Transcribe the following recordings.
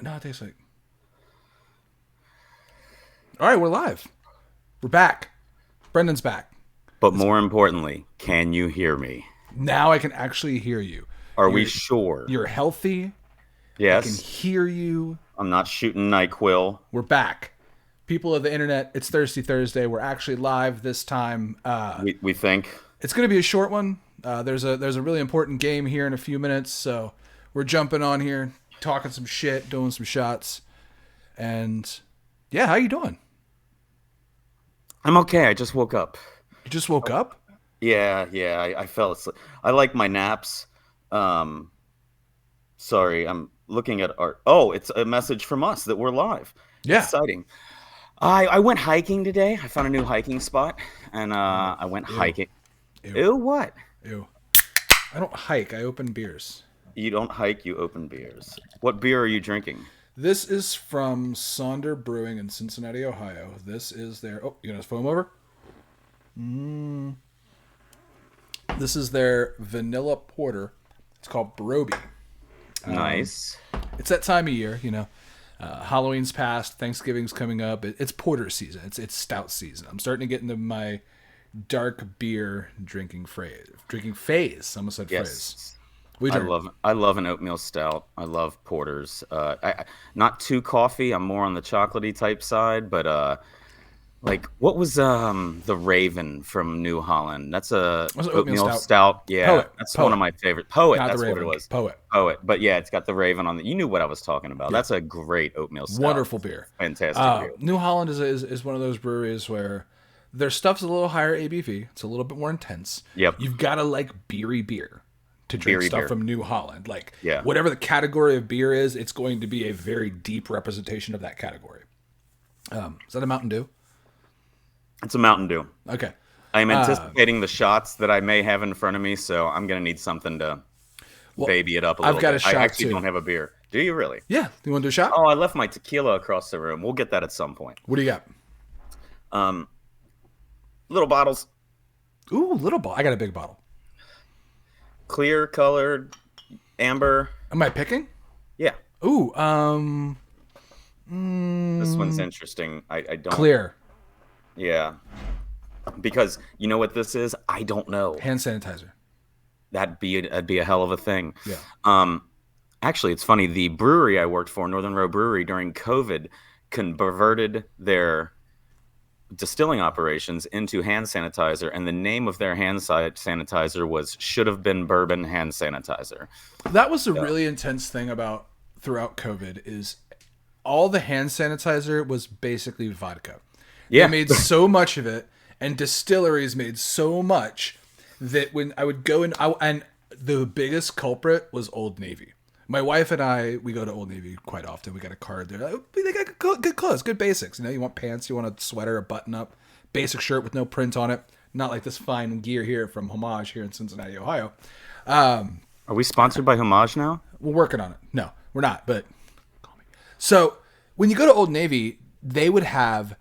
No, it tastes like. All right, we're live. We're back. Brendon's back. But more importantly, can you hear me? Now I can actually hear you. Are we You're sure? you're healthy. I can Yes. hear you. I'm not shooting NyQuil. We're back. People of the internet, it's Thirsty Thursday. We're actually live this time. We think. It's going to be a short one. There's a really important game here in a few minutes, so we're jumping on here, talking some shit, doing some shots, and yeah, how you doing? I'm okay. I just woke up. You just woke up? Yeah. I fell asleep. I like my naps. Sorry, I'm looking at our. Oh, it's a message from us that we're live. Yeah. Exciting. I went hiking today. I found a new hiking spot, and I went hiking. Ew, what? Ew. I don't hike. I open beers. You don't hike, you open beers. What beer are you drinking? This is from Sonder Brewing in Cincinnati, Ohio. This is their... Oh, you gonna foam over? This is their vanilla porter. It's called Broby. Nice. It's that time of year, you know. Halloween's past. Thanksgiving's coming up. It's porter season. It's stout season. I'm starting to get into my dark beer drinking phase. I almost said phrase. Yes. We drink. I love an oatmeal stout. I love porters. Not too coffee. I'm more on the chocolatey type side, but like what was the Raven from New Holland? That's a Was it oatmeal stout. Yeah, Poet. That's one of my favorite. Poet. Not That's the what Raven. it was. Poet. But yeah, it's got the Raven on the. You knew what I was talking about. Yeah. That's a great oatmeal stout. Wonderful beer. Fantastic beer. New Holland is one of those breweries where their stuff's a little higher ABV. It's a little bit more intense. Yep. You've got to like beery beer to drink Beery stuff beer. from New Holland. Like Yeah. whatever the category of beer is, it's going to be a very deep representation of that category. Is that a Mountain Dew? It's a Mountain Dew. Okay. I'm anticipating the shots that I may have in front of me, so I'm gonna need something to baby it up a little I've got bit. a shot, I actually too. don't have a beer. Do you really? Yeah. You want to do a shot? Oh, I left my tequila across the room. We'll get that at some point. What do you got? Little bottles, Ooh, little bottle. I got a big bottle. clear colored, amber. Am I picking? Yeah, Ooh, this one's interesting. I don't. clear. Yeah, because you know what this is? I don't know. Hand sanitizer. That'd be a hell of a thing. Yeah. Actually, it's funny. The brewery I worked for, Northern Row Brewery, during COVID, converted their distilling operations into hand sanitizer, and the name of their hand sanitizer was should have been bourbon hand sanitizer. That was a really intense thing about throughout COVID is all the hand sanitizer was basically vodka. Yeah. They made so much of it, and distilleries made so much that when I would go in, and the biggest culprit was Old Navy. My wife and I, we go to Old Navy quite often. We got a card there. They got good clothes, good basics. You know, you want pants, you want a sweater, a button up, basic shirt with no print on it. Not like this fine gear here from Homage here in Cincinnati, Ohio. Are we sponsored by Homage now? We're working on it. No, we're not, but call me. So when you go to Old Navy, they would have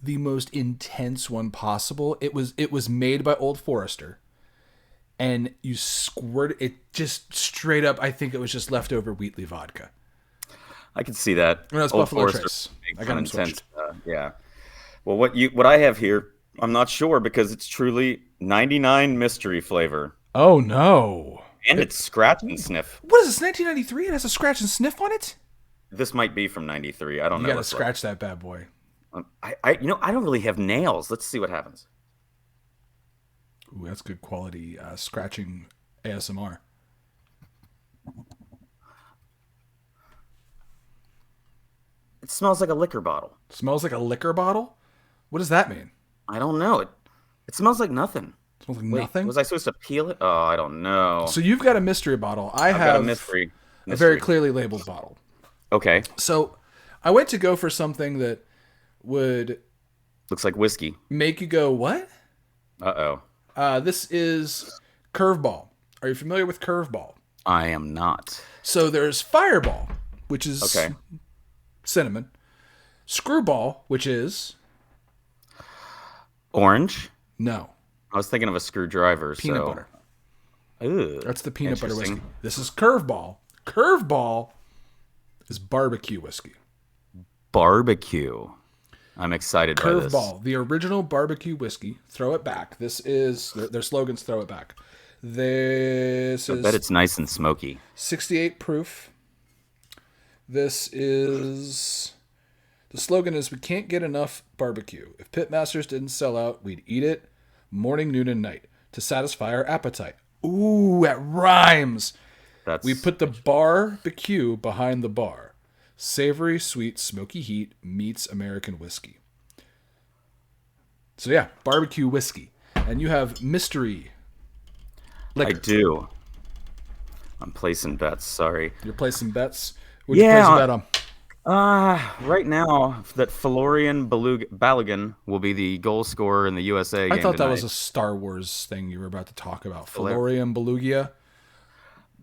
the most intense one possible. It was made by Old Forester, and you squirt it just straight up. I think it was just leftover Wheatley vodka. I can see that. No, it's Old Buffalo Forester Trace. makes I got some them switched. yeah. Well, what I have here, I'm not sure because it's truly 99 mystery flavor, Oh no! and it's scratch and sniff. What is this? 1993? It has a scratch and sniff on it. This might be from 93. I don't You know. gotta what's scratch that bad boy. I I don't really have nails. Let's see what happens. Ooh, that's good quality scratching ASMR. It smells like a liquor bottle. Smells like a liquor bottle. What does that mean? I don't know. It smells like nothing. Smells like Wait, nothing. was I supposed to peel it? Oh, I don't know. So you've got a mystery bottle. I I've have got a mystery. a very clearly labeled bottle. Okay. So I went to go for something that would Looks like whiskey. make you go, what? Uh-oh. This is Curveball. Are you familiar with Curveball? I am not. So there's Fireball, which is Okay. cinnamon. Screwball, which is Orange? no I was thinking of a screwdriver. peanut butter. Ugh. That's the peanut butter Interesting. whiskey. This is Curveball. Curveball is barbecue whiskey. Barbecue. I'm excited by this. Curveball, the original barbecue whiskey. Throw it back. This is their slogan's "Throw it back." This I is bet it's nice and smoky. 68 proof. This is the slogan is "We can't get enough barbecue. If Pitmasters didn't sell out, we'd eat it morning, noon, and night to satisfy our appetite." Ooh, that rhymes. We put the barbecue behind the bar. Savory, sweet, smoky heat meets American whiskey. So yeah, barbecue whiskey. And you have mystery liquor. I do. I'm placing bets. Sorry. You're placing bets? What'd you place a bet on? Right now, that Florian Balogun will be the goal scorer in the USA game I thought that tonight. was a Star Wars thing you were about to talk about. Florian Belugia?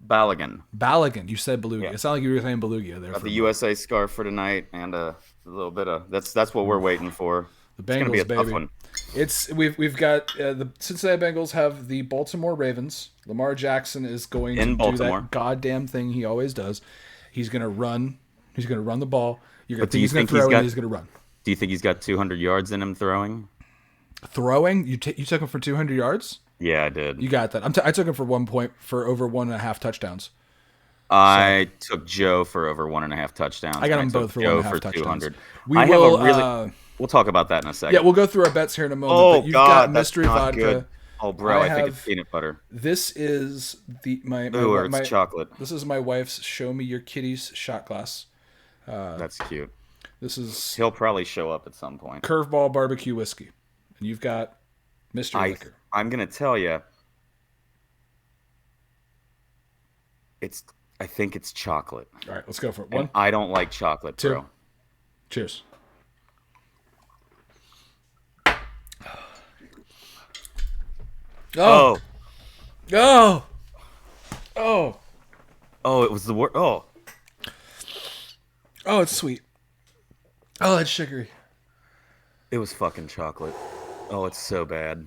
Balogun. You said Belugia. Yeah. It sounded like you were saying Belugia there. Got the USA scarf for tonight and a little bit of that's what we're waiting for. The Bengals, it's gonna be a baby. tough one. We've got the Cincinnati Bengals have the Baltimore Ravens. Lamar Jackson is going to do that goddamn thing he always does. He's gonna run. He's gonna run the ball. He's gonna throw and he's gonna run. Do you think he's got 200 yards in him throwing? Throwing? You took him for 200 yards? Yeah, I did. You got that. I took him for 1 point for over 1.5 touchdowns. I took Joe for over 1.5 touchdowns. I got them both for Joe 1.5 touchdowns. 200. We'll talk about that in a second. Yeah, we'll go through our bets here in a moment. Oh, but you've God, got that's mystery not vodka. good. Oh, bro, I think it's peanut butter. This is it's chocolate. This is my wife's "Show Me Your Kitties" shot glass. That's cute. He'll probably show up at some point. Curveball barbecue whiskey, and you've got mystery liquor. I'm gonna tell you, I think it's chocolate. All right, let's go for it. One. And I don't like chocolate, two. bro. Cheers. Oh. Oh. Oh. Oh, it was the word. Oh. Oh, it's sweet. Oh, it's sugary. It was fucking chocolate. Oh, it's so bad.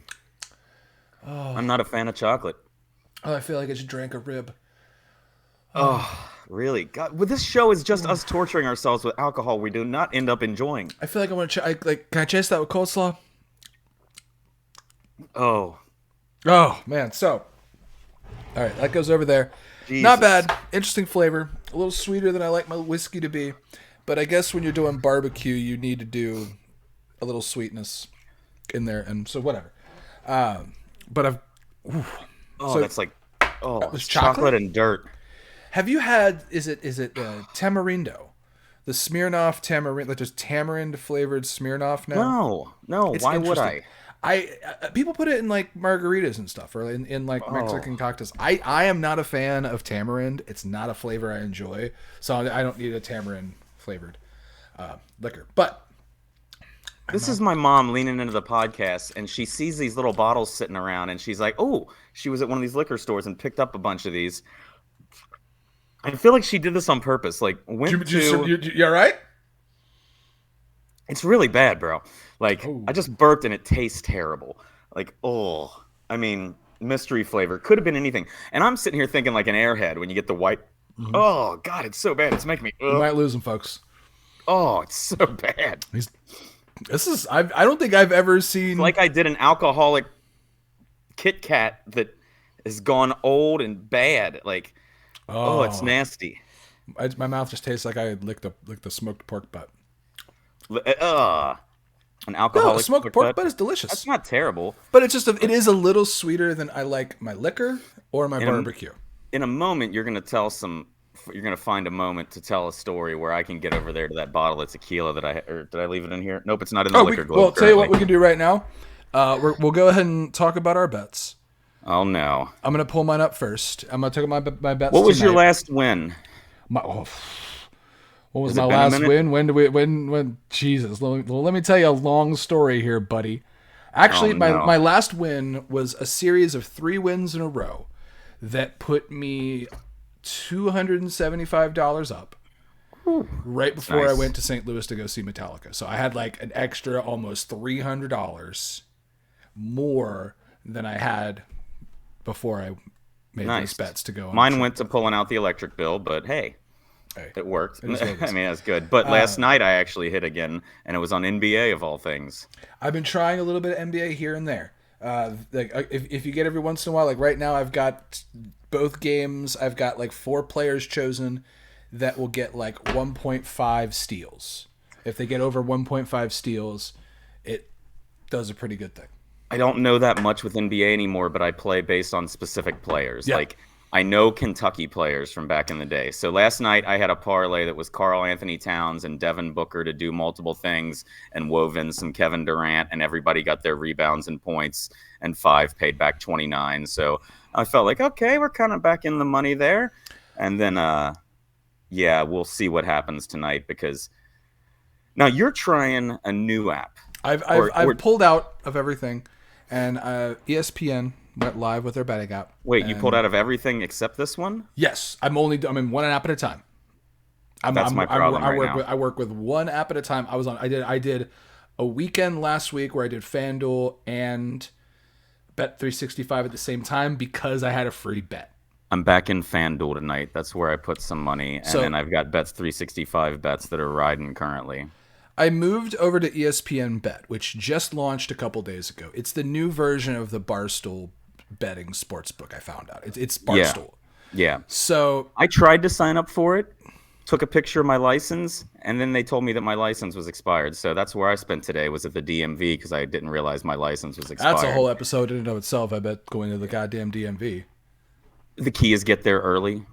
Oh. I'm not a fan of chocolate. Oh, I feel like I just drank a rib. Oh, really? God, well, this show is just us torturing ourselves with alcohol we do not end up enjoying. I feel like I want to. Can I chase that with coleslaw? Oh. Oh man. So, all right, that goes over there. Jesus. Not bad. Interesting flavor. A little sweeter than I like my whiskey to be, but I guess when you're doing barbecue, you need to do a little sweetness in there, and so whatever. But I've. That's like. Oh, that was chocolate and dirt. Have you had? Is it tamarindo? The Smirnoff tamarind, like there's tamarind flavored Smirnoff now. No. Why would I? People put it in like margaritas and stuff, or in like Mexican cocktails. I am not a fan of tamarind. It's not a flavor I enjoy, so I don't need a tamarind flavored liquor. But this is my mom leaning into the podcast, and she sees these little bottles sitting around, and she's like, "Oh, she was at one of these liquor stores and picked up a bunch of these." I feel like she did this on purpose. Like, you all right? It's really bad, bro. Like, I just burped and it tastes terrible. Like, I mean, mystery flavor. Could have been anything. And I'm sitting here thinking like an Airhead when you get the white. Mm-hmm. Oh, God, it's so bad. It's making me. You might lose him, folks. Oh, it's so bad. I don't think I've ever seen. It's like I did an alcoholic Kit Kat that has gone old and bad. Like, it's nasty. My mouth just tastes like I had licked the smoked pork butt. An alcoholic smoked pork butt is delicious. That's not terrible. But it is a little sweeter than I like my liquor or my barbecue. In a moment, you're gonna find a moment to tell a story where I can get over there to that bottle of tequila did I leave it in here? Nope, it's not in the liquor globe. Well, tell you what we can do right now. We'll go ahead and talk about our bets. Oh no! I'm gonna pull mine up first. I'm gonna take my bets. What was your last win? What was my last win? When? Jesus, let me tell you a long story here, buddy. Actually, my last win was a series of 3 wins in a row that put me $275 up. Right before I went to St. Louis to go see Metallica. So I had like an extra almost $300 more than I had before I made those bets to go on. Mine went to pulling out the electric bill, but hey. Hey, It worked. it is what it I is. mean, that's good. But last night I actually hit again, and it was on NBA of all things. I've been trying a little bit of NBA here and there. If you get every once in a while, like right now, I've got both games. I've got like 4 players chosen that will get like 1.5 steals. If they get over 1.5 steals, it does a pretty good thing. I don't know that much with NBA anymore, but I play based on specific players. Yeah. Like I know Kentucky players from back in the day. So last night I had a parlay that was Karl Anthony Towns and Devin Booker to do multiple things and wove in some Kevin Durant, and everybody got their rebounds and points, and 5 paid back 29. So I felt like, okay, we're kind of back in the money there. And then yeah, we'll see what happens tonight, because now you're trying a new app. I've pulled out of everything, and ESPN went live with their betting app. Wait, you pulled And out of everything except this one? yes, I'm in one app at a time. That's my problem right now. I work with one app at a time. I did a weekend last week where I did FanDuel and Bet 365 at the same time because I had a free bet. I'm back in FanDuel tonight. That's where I put some money. And So then I've got Bets 365 bets that are riding currently. I moved over to ESPN Bet, which just launched a couple days ago. It's the new version of the Barstool betting sports book. I found out it's Barstool. Yeah. So I tried to sign up for it, took a picture of my license, and then they told me that my license was expired. So that's where I spent today, was at the DMV, because I didn't realize my license was expired. that's a whole episode in and of itself. I bet going to the goddamn DMV. The key is get there early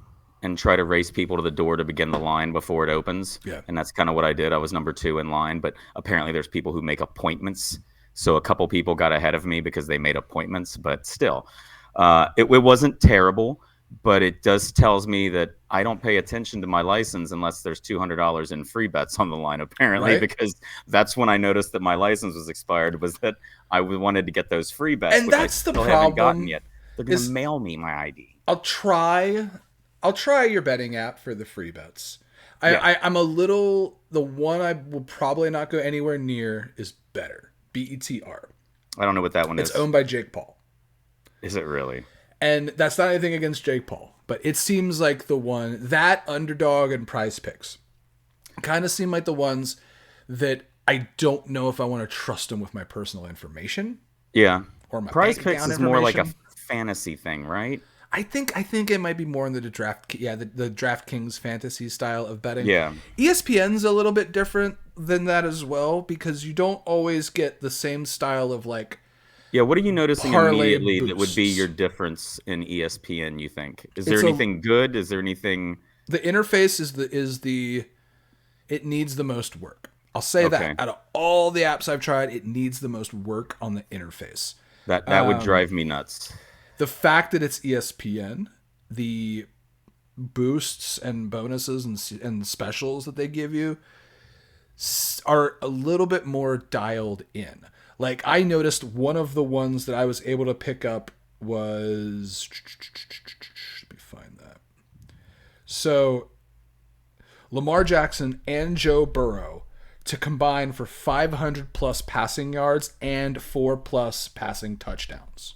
and try to race people to the door to begin the line before it opens. Yeah. And that's kind of what I did. I was number 2 in line, but apparently there's people who make appointments. So a couple people got ahead of me because they made appointments, but still, it wasn't terrible, but it tells me that I don't pay attention to my license unless there's $200 in free bets on the line, apparently, Right. because that's when I noticed that my license was expired, was that I wanted to get those free bets, And which that's I the still haven't gotten problem yet. They're going is- to mail me my ID. I'll try your betting app for the free bets. Yeah. I'm the one I will probably not go anywhere near is Better. BETR. I don't know what that one is. It's owned by Jake Paul. Is it really? And that's not anything against Jake Paul, but it seems like the one that Underdog and Prize Picks kind of seem like the ones that I don't know if I want to trust them with my personal information. Yeah. Or my Prize bank Picks account is more like a information. fantasy thing, right? I think it might be more in the the DraftKings fantasy style of betting. Yeah. ESPN's a little bit different than that as well, because you don't always get the same style of like Yeah, what are you noticing parlay immediately that would be boosts. your difference in ESPN, you think? Is there It's anything good? Is there anything... the interface it needs the most work. I'll say Okay. that out of all the apps I've tried, it needs the most work on the interface. That would drive me nuts. The fact that it's ESPN, the boosts and bonuses and specials that they give you are a little bit more dialed in. Like I noticed one of the ones that I was able to pick up was, let me find that. So Lamar Jackson and Joe Burrow to combine for 500 plus passing yards and 4 plus passing touchdowns.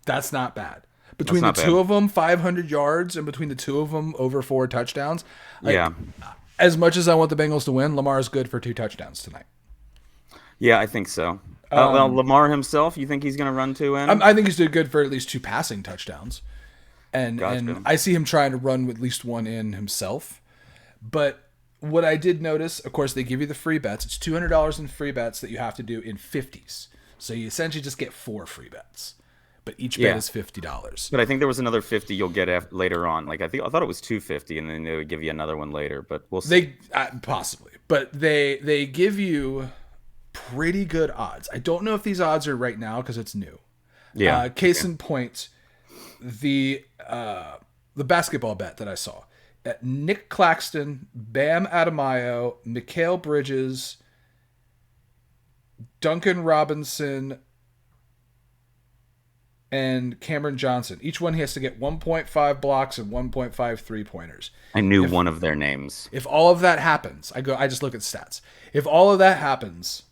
That's not bad. Between the That's not two bad. of them, 500 yards, and between the two of them, over 4 touchdowns. Like, Yeah. As much as I want the Bengals to win, Lamar's good for 2 touchdowns tonight. Yeah, I think so. Well, Lamar himself, you think he's going to run 2 in? I think he's doing good for at least 2 passing touchdowns. And Gotcha. I see him trying to run with at least 1 in himself. But what I did notice, of course, they give you the free bets. It's $200 in free bets that you have to do in 50s. So you essentially just get 4 free bets. But each bet Yeah. is $50. But I think there was another 50 you'll get later on. Like I thought it was 250, and then they would give you another one later. But we'll see. They possibly, but they give you pretty good odds. I don't know if these odds are right now because it's new. Yeah. Case in point, the basketball bet that I saw: Nick Claxton, Bam Adebayo, Mikal Bridges, Duncan Robinson, and Cameron Johnson. Each one he has to get 1.5 blocks and 1.5 3-pointers. I knew one of their names. If all of that happens, I just look at stats. If all of that happens,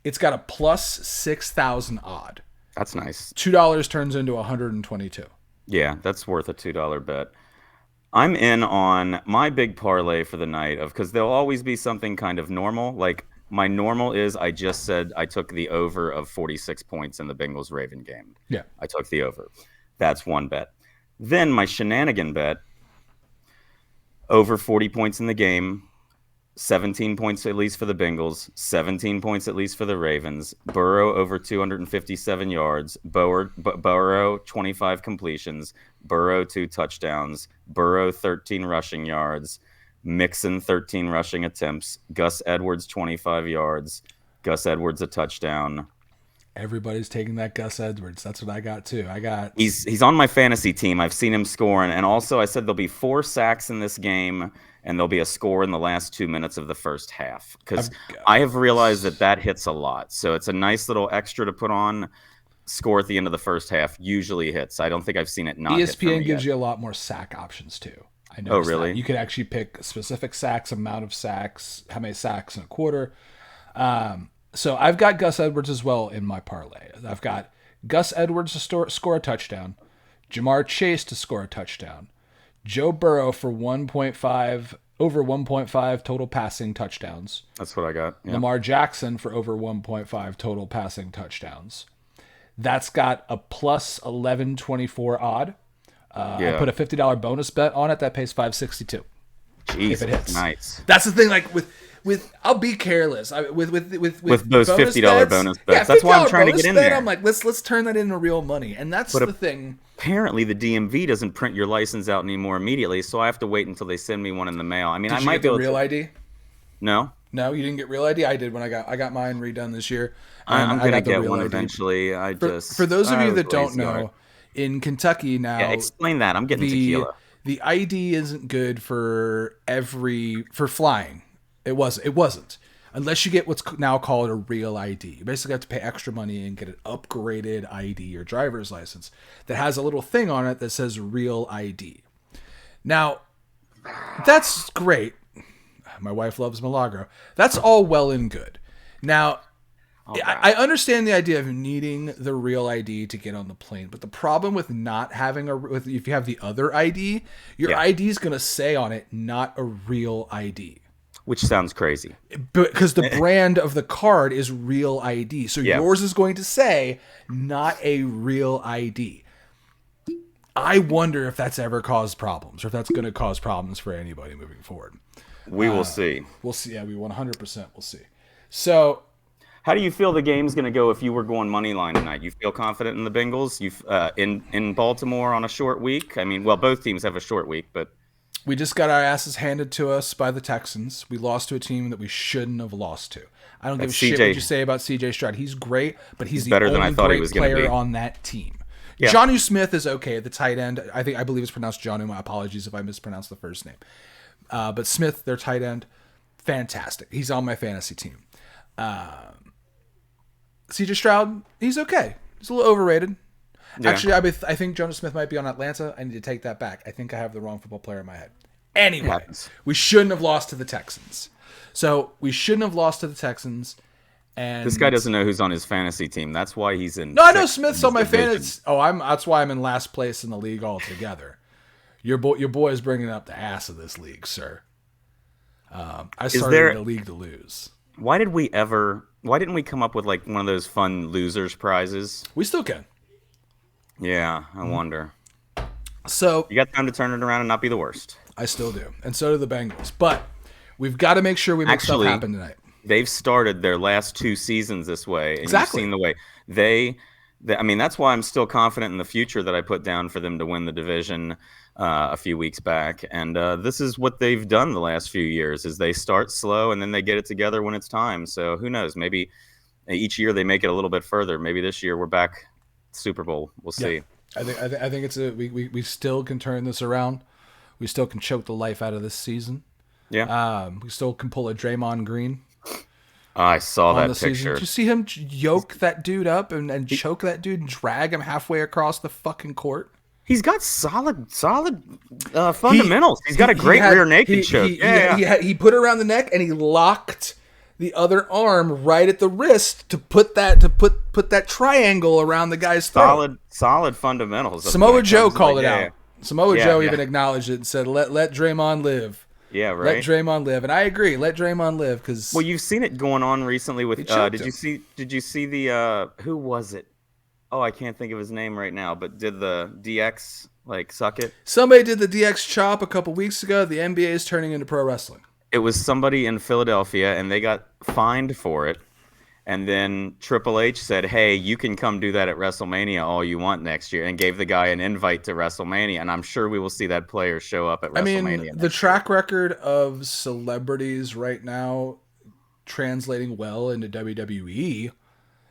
it's got a plus 6,000 odd. That's nice. $2 turns into 122. Yeah, that's worth a $2 bet. I'm in on my big parlay for the night of because there'll always be something kind of normal. Like my normal is I just said I took the over of 46 points in the Bengals Raven game. Yeah. I took the over. That's one bet. Then my shenanigan bet over 40 points in the game, 17 points at least for the Bengals, 17 points at least for the Ravens, Burrow over 257 yards, Burrow 25 completions, Burrow 2 touchdowns, Burrow 13 rushing yards, Mixon 13 rushing attempts, Gus Edwards 25 yards, Gus Edwards a touchdown. Everybody's taking that Gus Edwards. That's what I got too. He's on my fantasy team. I've seen him scoring, and also I said there'll be 4 sacks in this game, and there'll be a score in the last 2 minutes of the first half. Because I have realized that hits a lot, so it's a nice little extra to put on. Score at the end of the first half usually hits. I don't think I've seen it not. ESPN gives you a lot more sack options too. I know. Oh, really? That. You could actually pick specific sacks, amount of sacks, how many sacks in a quarter. So I've got Gus Edwards as well in my parlay. I've got Gus Edwards to score a touchdown, Jamar Chase to score a touchdown, Joe Burrow for 1.5 over 1.5 total passing touchdowns. That's what I got. Yeah. Lamar Jackson for over 1.5 total passing touchdowns. That's got a plus 1124 odd. I put a $50 bonus bet on it that pays $562. Jeez, if it hits. Nice. That's the thing. Like with I'll be careless. With those $50 bonus bets. Yeah, that's why I'm trying to get in there. I'm like, let's turn that into real money, and that's the thing. Apparently, the DMV doesn't print your license out anymore immediately, so I have to wait until they send me one in the mail. I mean, I might get the real ID. No. No, you didn't get real ID. I did when I got mine redone this year. I'm gonna get one eventually. For those of you that don't know, in Kentucky now. Yeah, explain that. I'm getting tequila. The ID isn't good for flying. It wasn't. Unless you get what's now called a real ID. You basically have to pay extra money and get an upgraded ID or driver's license that has a little thing on it that says real ID. Now, that's great. My wife loves Milagro. That's all well and good. Now, okay. I understand the idea of needing the real ID to get on the plane, but the problem with not having if you have the other ID, your ID is going to say on it, not a real ID. Which sounds crazy. Because the brand of the card is real ID. So yours is going to say, not a real ID. I wonder if that's ever caused problems, or if that's going to cause problems for anybody moving forward. We will see. We'll see. Yeah, we 100% will see. So, how do you feel the game's going to go if you were going money line tonight? You feel confident in the Bengals? In Baltimore on a short week? I mean, well, both teams have a short week, but we just got our asses handed to us by the Texans. We lost to a team that we shouldn't have lost to. I don't give a shit what you say about CJ Stroud. He's great, but he's the only great player on that team. Yeah. Jonnu Smith is okay at the tight end. I believe it's pronounced Jonnu. My apologies if I mispronounced the first name. But Smith, their tight end, fantastic. He's on my fantasy team. CJ Stroud, he's okay. He's a little overrated. Yeah. Actually, I think Jonnu Smith might be on Atlanta. I need to take that back. I think I have the wrong football player in my head. Anyway, we shouldn't have lost to the Texans. So we shouldn't have lost to the Texans. And this guy doesn't know who's on his fantasy team. That's why he's in. No, I know Smith's on my fantasy. That's why I'm in last place in the league altogether. Your boy is bringing up the ass of this league, sir. I started the league to lose. Why didn't we come up with like one of those fun losers prizes? We still can. Yeah, I wonder. So you got time to turn it around and not be the worst. I still do, and so do the Bengals. But we've got to make sure we make stuff happen tonight. They've started their last 2 seasons this way, and exactly. You've seen the way they. I mean, that's why I'm still confident in the future that I put down for them to win the division a few weeks back. And this is what they've done the last few years: is they start slow and then they get it together when it's time. So who knows? Maybe each year they make it a little bit further. Maybe this year we're back Super Bowl. We'll see. Yeah. I think it's we still can turn this around. We still can choke the life out of this season. Yeah. We still can pull a Draymond Green. I saw that picture. Season. Did you see him yoke that dude up and choke that dude and drag him halfway across the fucking court? He's got solid fundamentals. He's got a great rear naked choke. He put it around the neck and he locked the other arm right at the wrist to put that triangle around the guy's throat. Solid fundamentals. Samoa Joe called it out. Samoa Yeah, Joe yeah. even acknowledged it and said, "Let Draymond live. Yeah, Let right. Draymond live." And I agree. Let Draymond live Well, because you've seen it going on recently he with choked did you him. see the who was it? Oh, I can't think of his name right now, but did the DX like suck it? Somebody did the DX chop a couple weeks ago. The NBA is turning into pro wrestling. It was somebody in Philadelphia and they got fined for it. And then Triple H said, "Hey, you can come do that at WrestleMania all you want next year," and gave the guy an invite to WrestleMania. And I'm sure we will see that player show up at I mean, WrestleMania the next year. track record of celebrities right now translating well into WWE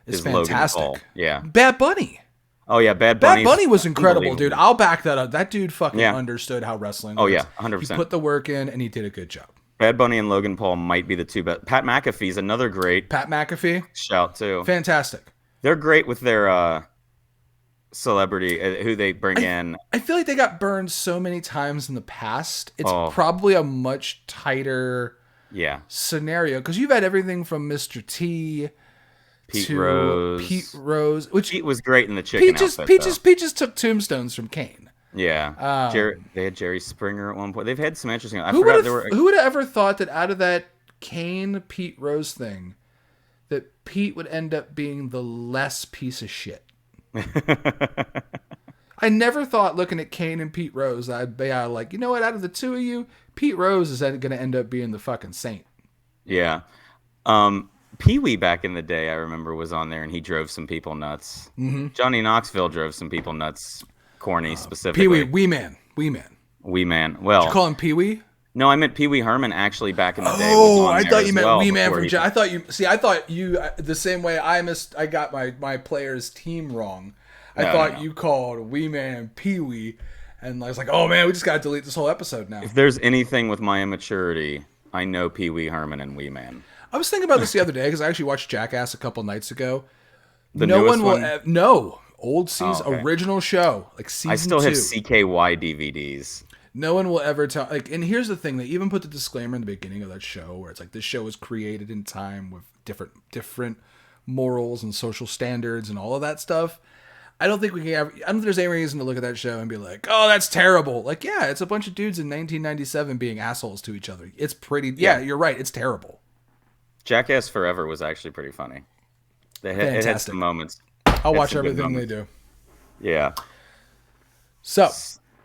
is Is Logan Paul? fantastic. Yeah. Bad Bunny. Oh yeah, Bad Bad Bunny's Bunny was incredible, dude. unbelievable. I'll back that up. That dude fucking Yeah. understood how wrestling Oh works. yeah, 100. He percent put the work in and he did a good job. Bad Bunny and Logan Paul might be the two best. Pat McAfee's another great Pat McAfee, shout too. fantastic. They're great with their celebrity who they bring in. I feel like they got burned so many times in the past. It's Oh. probably a much tighter Yeah, scenario because you've had everything from Mr. T Pete to Rose. Pete Rose, which Pete was great in the chicken outfit. Though. Peaches took tombstones from Kane. Yeah, they had Jerry Springer at one point. They've had some interesting. I Who forgot there were. would have ever thought that out of that Kane Pete Rose thing, that Pete would end up being the less piece of shit? I never thought looking at Kane and Pete Rose, I'd be like, you know what? Out of the two of you, Pete Rose is going to end up being the fucking saint. Yeah, Pee Wee back in the day, I remember was on there and he drove some people nuts. Mm-hmm. Johnny Knoxville drove some people nuts. Corny specifically. Pee Wee, Wee Man. Wee Man. Well, Did you call him Pee Wee? No, I meant Pee Wee Herman actually back in the day. Oh, was on I there thought as you meant well Wee Man before from. he- I thought you the same way I got my player's team wrong. I No, thought no. you called Wee Man Pee Wee, and I was like, oh man, we just got to delete this whole episode now. If there's anything with my immaturity, I know Pee Wee Herman and Wee Man. I was thinking about this the other day because I actually watched Jackass a couple nights ago. The no newest one will one? no old season Oh, okay. original show like season I still 2. have CKY DVDs. No one will ever tell. Like, and here's the thing: they even put the disclaimer in the beginning of that show, where it's like this show was created in time with different morals and social standards and all of that stuff. I don't think we can ever. I don't think there's any reason to look at that show and be like, "Oh, that's terrible." Like, yeah, it's a bunch of dudes in 1997 being assholes to each other. It's pretty. Yeah, you're right. It's terrible. Jackass Forever was actually pretty funny. It had Fantastic. some moments. I'll Had watch some good everything they moments. do. Yeah. So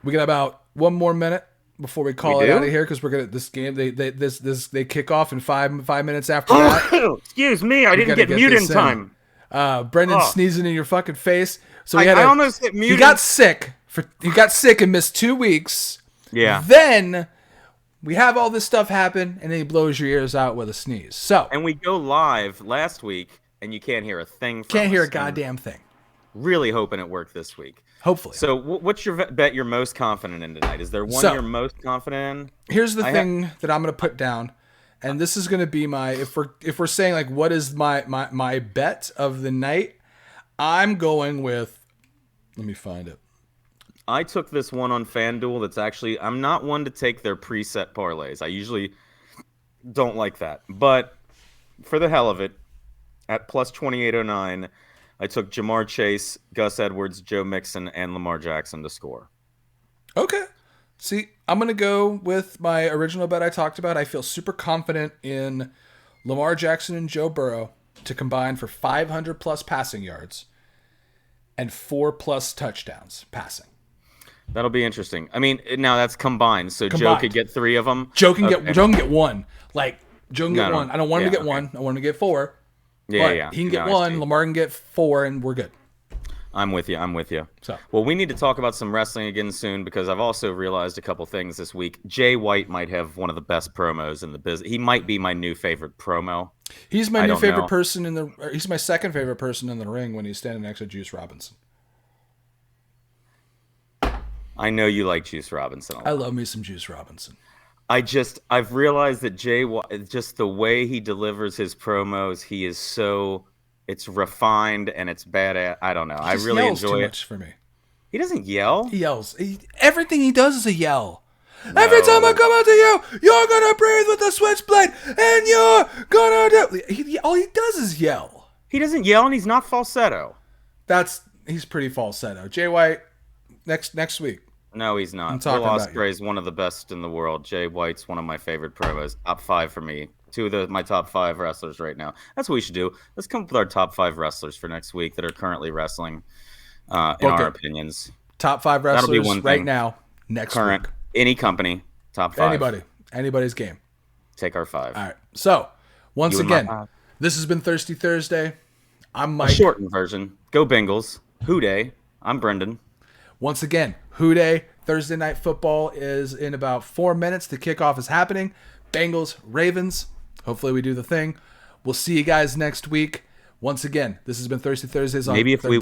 we got about one more minute before we call We it do? out of here because we're gonna this game. They kick off in five minutes after that. Excuse me, I didn't gotta get get mute in this in. time. Brendan Oh. sneezing in your fucking face. So I almost hit He muted. got sick and missed 2 weeks. Yeah. Then we have all this stuff happen, and then he blows your ears out with a sneeze. So And we go live last week, and you can't hear a thing from can't hear a us. goddamn thing. Really hoping it worked this week. Hopefully. So what's your bet you're most confident in tonight? Is there one So- you're most confident in? Here's the thing that I'm going to put down, and this is going to be my if we're saying like what is my bet of the night, I'm going with. Let me find it. I took this one on FanDuel that's actually, I'm not one to take their preset parlays. I usually don't like that. But for the hell of it, at plus 2809, I took Jamar Chase, Gus Edwards, Joe Mixon, and Lamar Jackson to score. Okay. See, I'm going to go with my original bet I talked about. I feel super confident in Lamar Jackson and Joe Burrow to combine for 500 plus passing yards and 4+ touchdowns passing. That'll be interesting. I mean, now that's combined, so Joe Combined. could get 3 of them. Joe can get one. Like, Joe can get No. one. I don't want him to Yeah, get one. I want him to get 4. Yeah, But yeah. he can get No, I one. see. Lamar can get 4, and we're good. I'm with you. So. Well, we need to talk about some wrestling again soon because I've also realized a couple things this week. Jay White might have one of the best promos in the business. He might be my new favorite promo. He's my I new don't favorite know. person he's my second favorite person in the ring when he's standing next to Juice Robinson. I know you like Juice Robinson a lot. I love me some Juice Robinson. I've realized that Jay White, just the way he delivers his promos, he is so, it's refined and it's bad. I don't know. I Just really yells enjoy too it. much for me. He doesn't yell. He yells. Everything he does is a yell. Every time I come out to you, you're gonna breathe with the switchblade, and you're gonna do. All he does is yell. He doesn't yell and he's not falsetto. He's pretty falsetto. Jay White, next week. No, he's I'm not. Will talking about you. Ospreay is one of the best in the world. Jay White's one of my favorite promos. Top 5 for me. Two of my top 5 wrestlers right now. That's what we should do. Let's come up with our top 5 wrestlers for next week that are currently wrestling, in Book our it. opinions. Top 5 That'll be wrestlers one right thing. now, next Current, week. any company, top 5. Anybody's game. Take our 5. All right. So, once You and my again, 5. this has been Thirsty Thursday. I'm A Mike. shortened version. Go Bengals. Hooday. I'm Brendon. Once again, Hooday. Thursday Night Football is in about 4 minutes. The kickoff is happening. Bengals, Ravens. Hopefully we do the thing. We'll see you guys next week. Once again, this has been Thirsty Thursdays. Maybe if we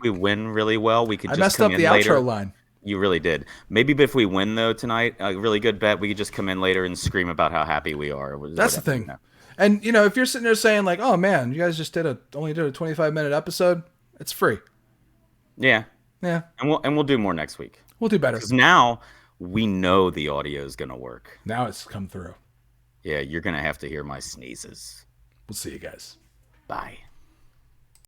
win really well, we could I just messed come up in the later. outro line. You really did. Maybe if we win though tonight, a really good bet, we could just come in later and scream about how happy we are. That's the thing. And if you're sitting there saying like, "Oh man, you guys just only did a 25-minute episode," it's free. Yeah. Yeah. And we'll do more next week. We'll do better. Because now we know the audio is gonna work. Now it's come through. Yeah, you're gonna have to hear my sneezes. We'll see you guys. Bye.